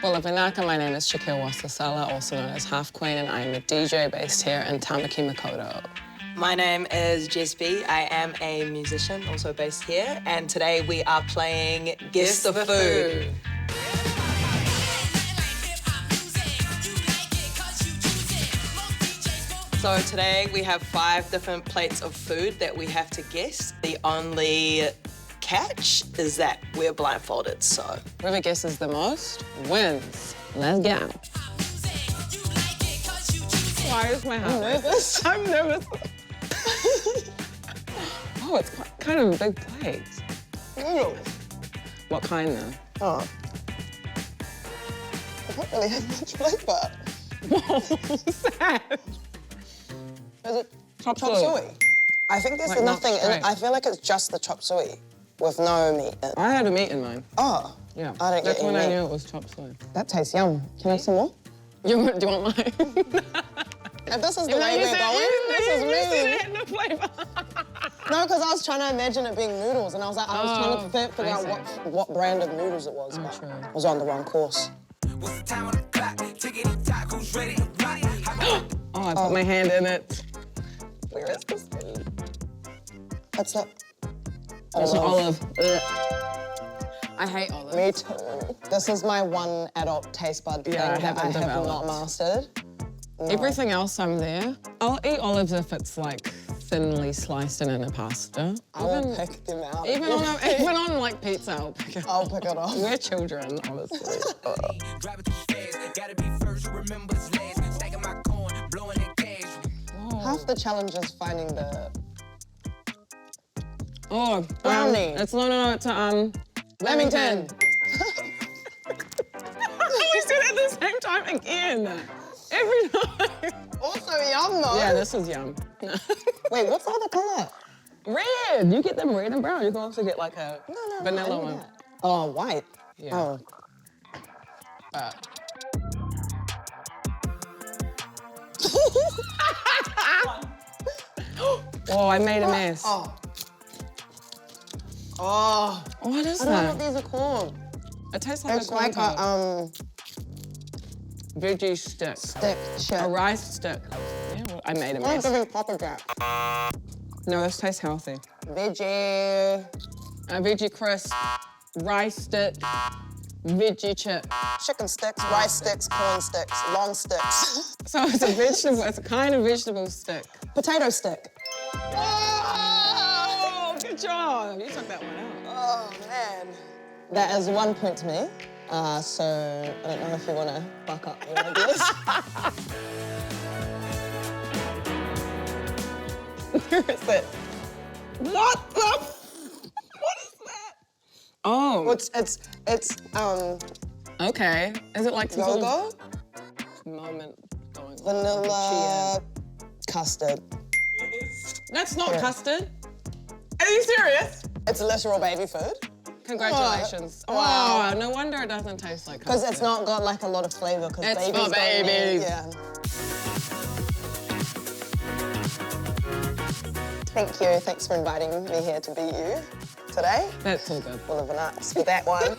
Well, Vinaka, my name is Shakil Wasasala, also known as Half Queen, and I am a DJ based here in Tamaki Makaurau. My name is Jess B. I am a musician, also based here, and today we are playing Guess the Food. So today we have 5 different plates of food that we have to guess. The only catch is that we're blindfolded, so. Whoever guesses the most wins. Let's go. Why is my heart nervous? I'm nervous. Oh, it's kind of a big plate. Noodles. What kind though? Oh. I don't really have much flavour. Whoa, sad. Is it Chop suey? I think there's Like nothing in straight. it. I feel like it's just the chop suey with no meat in it. I had a meat in mine. Oh. Yeah. I don't That's get when any I meat. knew it was chop suey. That tastes yum. Can I have some more? Do you want mine? If this is the way we're going, this is me. No flavor. No, because I was trying to imagine it being noodles, and I was like, I was trying to figure out what brand of noodles it was. But true. I was on the wrong course. Oh, I put my hand in it. Where is this food? What's that? It's olive. Ugh. I hate olive. Me too. This is my one adult taste bud thing Yeah, I that I haven't have not developed. mastered. No. Everything else I'm there. I'll eat olives if it's like thinly sliced and in a pasta. I will pick them out. Even on like pizza, I'll pick it. I'll pick it off. We're children, honestly. Half the challenge is finding the Brownie. It's no, it's Lamington. We said it at the same time again. Every time. Also yum though. Yeah, this is yum. Wait, what's the other colour? Red. You get them red and brown. You can also get like a vanilla I know one. that. Oh, white. Yeah. Oh. Oh, I made a mess. Oh. Oh. What is I don't know what that? these are called. It tastes like It's a corn like cob. a Veggie stick. stick chip. A rice stick. Yeah, well, I made a I'm mess. giving Papa Jack. No, this tastes healthy. Veggie. A veggie crisp, rice stick, veggie chip. Chicken sticks, rice sticks, corn sticks, long sticks. So it's a vegetable, it's a kind of vegetable stick. Potato stick. Oh, good job. You took that one out. Oh, man. That is 1 point to me. So I don't know if you want to buck up your ideas. Where is it? What the? What is that? Oh. It's Okay. Is it like some sort Go-Go? of moment going on? Vanilla custard. That's not custard. Are you serious? It's literal baby food. Congratulations. Wow. Wow. No wonder it doesn't taste like custard. Because it's not got like a lot of flavour. Because It's babies for babies. Yeah. Thank you. Thanks for inviting me here to be you today. That's all good. Full of nuts with that one.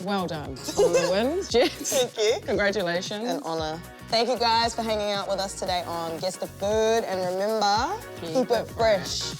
Well done on the win, Jess. Thank you. Congratulations. An honour. Thank you guys for hanging out with us today on Guess the Food. And remember, keep it fresh.